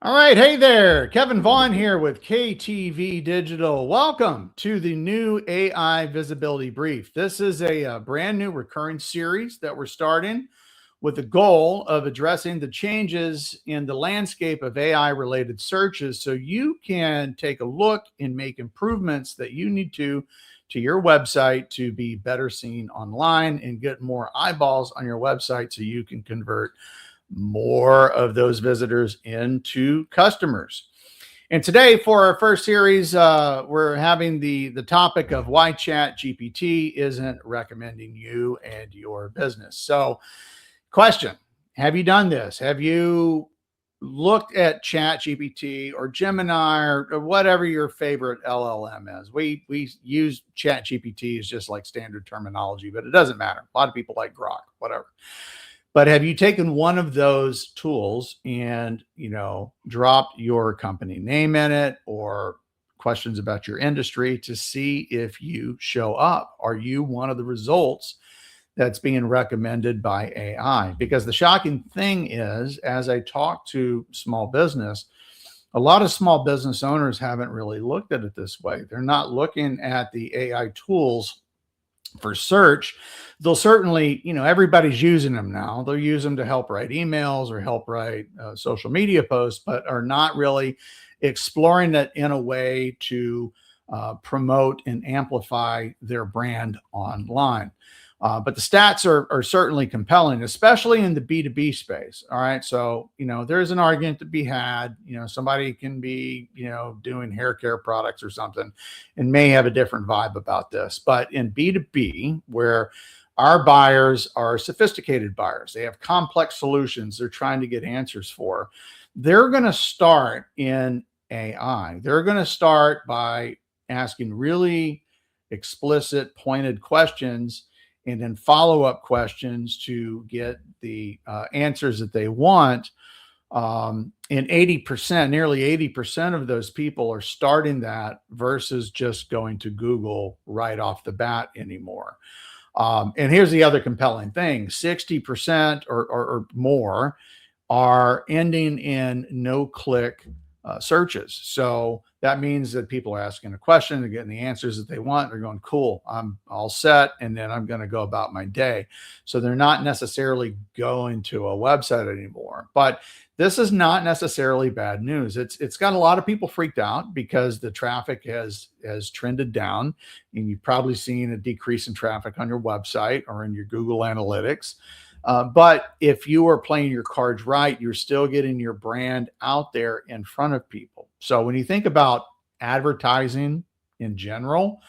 All right. Hey there. Kevin Vaughn here with KTV Digital. Welcome to the new AI Visibility Brief. This is a brand new recurring series that we're starting with the goal of addressing the changes in the landscape of AI related searches so you can take a look and make improvements that you need to your website to be better seen online and get more eyeballs on your website so you can convert more of those visitors into customers. And today, for our first series, we're having the topic of why ChatGPT isn't recommending you and your business. So, question: have you done this? Have you looked at ChatGPT or Gemini or whatever your favorite LLM is? We use ChatGPT as just like standard terminology, but it doesn't matter. A lot of people like Grok, whatever. But have you taken one of those tools and, dropped your company name in it or questions about your industry to see if you show up? Are you one of the results that's being recommended by AI? Because the shocking thing is, as I talk to small business, a lot of small business owners haven't really looked at it this way. They're not looking at the AI tools for search. They'll certainly, everybody's using them now. They'll use them to help write emails or help write social media posts, but are not really exploring it in a way to promote and amplify their brand online. But the stats are certainly compelling, especially in the B2B space. All right. So, there's an argument to be had. Somebody can be, doing hair care products or something and may have a different vibe about this. But in B2B, where our buyers are sophisticated buyers, they have complex solutions they're trying to get answers for. They're going to start in AI. They're going to start by asking really explicit, pointed questions and then follow-up questions to get the answers that they want. And 80%, nearly 80% of those people are starting that versus just going to Google right off the bat anymore. And here's the other compelling thing: 60% or more are ending in no-click searches. So that means that people are asking a question, they're getting the answers that they want, they're going, cool, I'm all set, and then I'm going to go about my day. So they're not necessarily going to a website anymore. But this is not necessarily bad news. It's got a lot of people freaked out because the traffic has trended down, and you've probably seen a decrease in traffic on your website or in your Google Analytics. But if you are playing your cards right, you're still getting your brand out there in front of people. So when you think about advertising in general,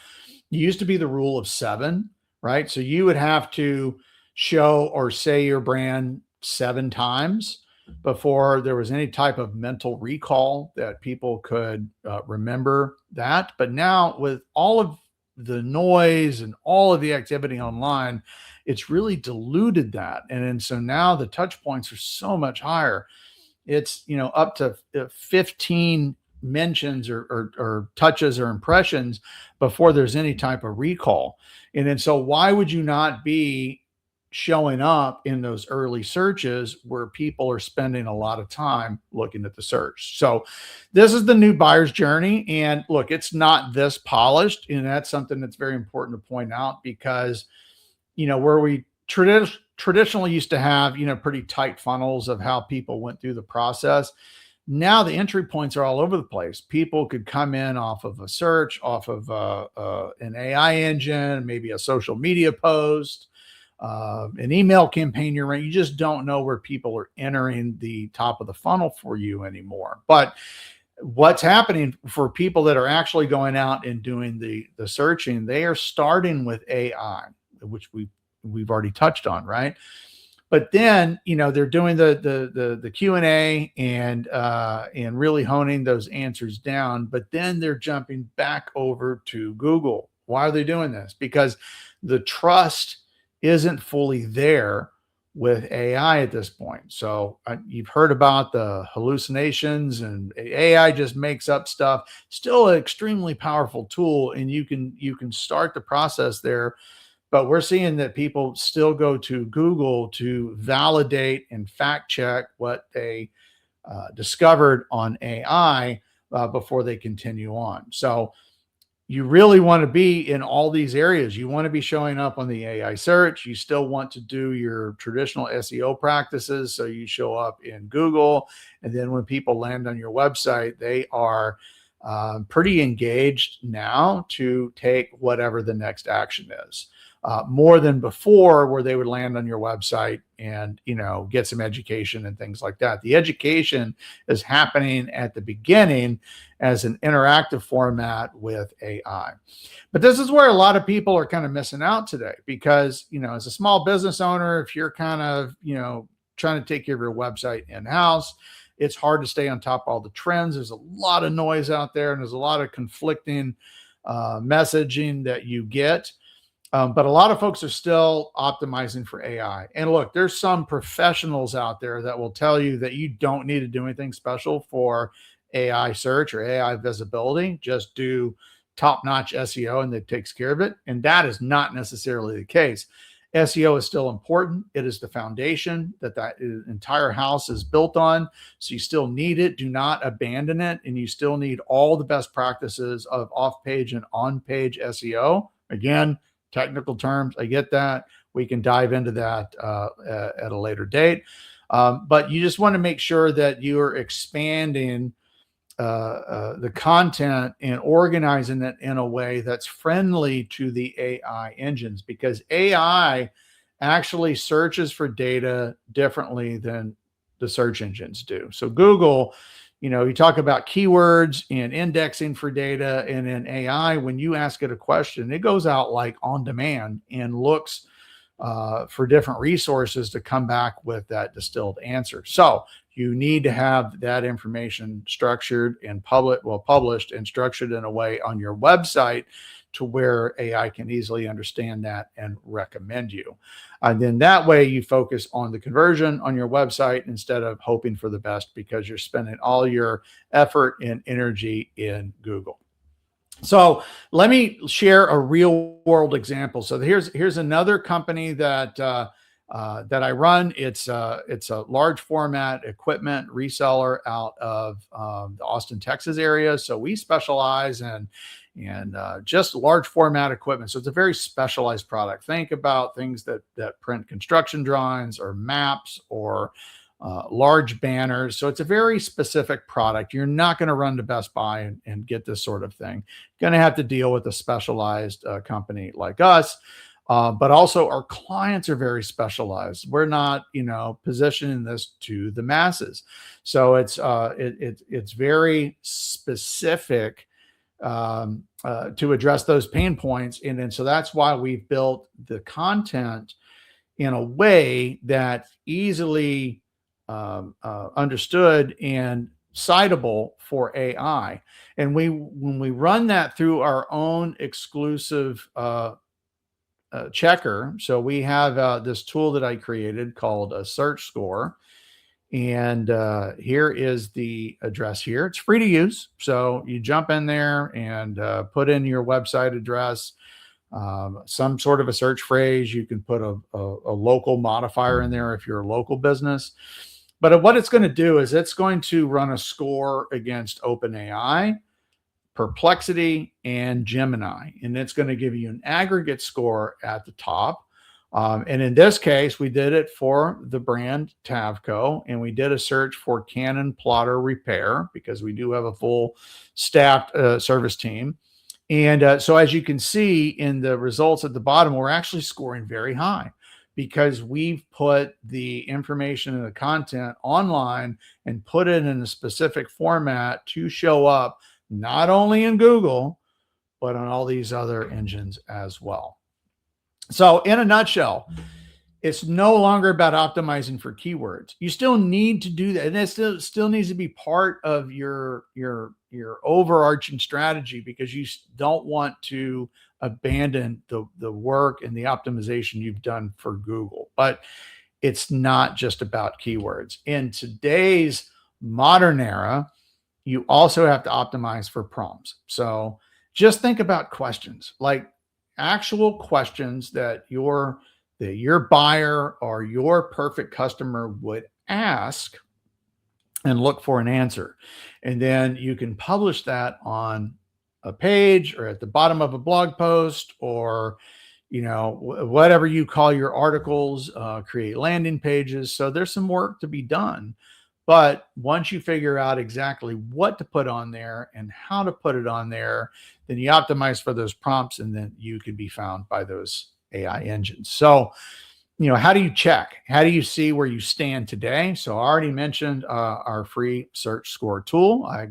it used to be the rule of seven, right? So you would have to show or say your brand 7 times before there was any type of mental recall that people could remember that. But now, with all of the noise and all of the activity online, it's really diluted that. And so now the touch points are so much higher. It's, up to 15 mentions or touches or impressions before there's any type of recall. And then so why would you not be showing up in those early searches where people are spending a lot of time looking at the search? So this is the new buyer's journey. And look, it's not this polished. And that's something that's very important to point out because, where we traditionally used to have, pretty tight funnels of how people went through the process. Now the entry points are all over the place. People could come in off of a search, off of an AI engine, maybe a social media post, an email campaign you're running. You just don't know where people are entering the top of the funnel for you anymore. But what's happening for people that are actually going out and doing the searching, they are starting with AI, which we've already touched on, right? But then, they're doing the Q&A and really honing those answers down. But then they're jumping back over to Google. Why are they doing this? Because the trust isn't fully there with AI at this point. So you've heard about the hallucinations and AI just makes up stuff. Still an extremely powerful tool, and you can start the process there. But we're seeing that people still go to Google to validate and fact check what they discovered on AI before they continue on. So you really want to be in all these areas. You want to be showing up on the AI search. You still want to do your traditional SEO practices. So you show up in Google. And then when people land on your website, they are pretty engaged now to take whatever the next action is. More than before, where they would land on your website and get some education and things like that. The education is happening at the beginning as an interactive format with AI. But this is where a lot of people are kind of missing out today, because as a small business owner, if you're kind of trying to take care of your website in-house, it's hard to stay on top of all the trends. There's a lot of noise out there, and there's a lot of conflicting messaging that you get. But a lot of folks are still optimizing for AI. And look, there's some professionals out there that will tell you that you don't need to do anything special for AI search or AI visibility. Just do top-notch SEO and it takes care of it. And that is not necessarily the case. SEO is still important. It is the foundation that entire house is built on. So you still need it. Do not abandon it. And you still need all the best practices of off-page and on-page SEO. Again, technical terms, I get that. We can dive into that at a later date. But you just want to make sure that you are expanding the content and organizing it in a way that's friendly to the AI engines, because AI actually searches for data differently than the search engines do. So Google, you talk about keywords and indexing for data, and in AI, when you ask it a question, it goes out like on demand and looks for different resources to come back with that distilled answer. So you need to have that information structured and published and structured in a way on your website to where AI can easily understand that and recommend you. And then that way you focus on the conversion on your website instead of hoping for the best, because you're spending all your effort and energy in Google. So let me share a real world example. So here's another company that I run. It's a large format equipment reseller out of the Austin, Texas area. So we specialize in just large format equipment. So it's a very specialized product. Think about things that print construction drawings or maps or large banners. So it's a very specific product. You're not going to run to Best Buy and get this sort of thing. You're going to have to deal with a specialized company like us. But also our clients are very specialized. We're not, positioning this to the masses. So it's very specific to address those pain points. And so that's why we've built the content in a way that's easily understood and citable for AI. And when we run that through our own exclusive checker, so we have this tool that I created called a search score. And here is the address here. It's free to use. So you jump in there and put in your website address, some sort of a search phrase. You can put a local modifier in there if you're a local business. But what it's going to do is it's going to run a score against OpenAI, Perplexity, and Gemini. And it's going to give you an aggregate score at the top. And in this case, we did it for the brand Tavco, and we did a search for Canon plotter repair because we do have a full staffed service team. And so as you can see in the results at the bottom, we're actually scoring very high because we've put the information and the content online and put it in a specific format to show up not only in Google, but on all these other engines as well. So in a nutshell, it's no longer about optimizing for keywords. You still need to do that. And it still needs to be part of your overarching strategy, because you don't want to abandon the work and the optimization you've done for Google. But it's not just about keywords. In today's modern era, you also have to optimize for prompts. So just think about questions, like actual questions that your buyer or your perfect customer would ask and look for an answer. And then you can publish that on a page or at the bottom of a blog post, or whatever you call your articles, create landing pages. So there's some work to be done. But once you figure out exactly what to put on there and how to put it on there, then you optimize for those prompts, and then you can be found by those AI engines. So, how do you check? How do you see where you stand today? So I already mentioned our free search score tool. I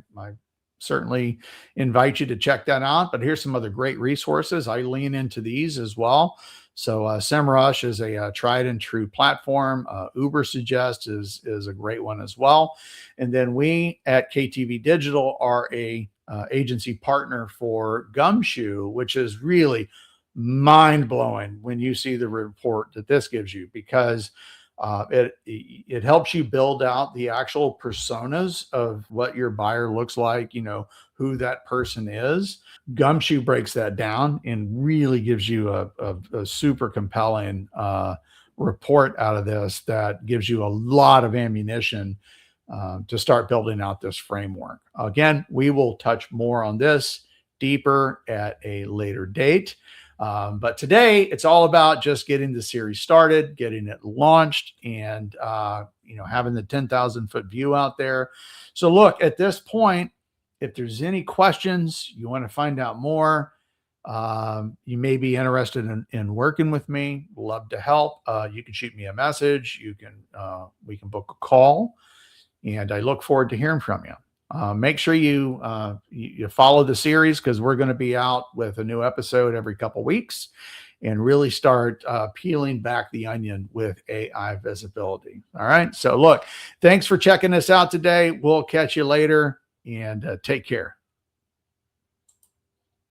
certainly invite you to check that out, but here's some other great resources. I lean into these as well. So SEMrush is a tried and true platform. Ubersuggest is a great one as well. And then we at KTV Digital are a agency partner for Gumshoe, which is really mind-blowing when you see the report that this gives you, because it helps you build out the actual personas of what your buyer looks like, who that person is. Gumshoe breaks that down and really gives you a super compelling report out of this that gives you a lot of ammunition to start building out this framework. Again, we will touch more on this deeper at a later date. But today it's all about just getting the series started, getting it launched, and having the 10,000 foot view out there. So look, at this point, if there's any questions, you want to find out more, you may be interested in working with me, love to help. You can shoot me a message. We can book a call, and I look forward to hearing from you. Make sure you follow the series, because we're going to be out with a new episode every couple weeks, and really start peeling back the onion with AI visibility. All right. So look, thanks for checking us out today. We'll catch you later, and take care.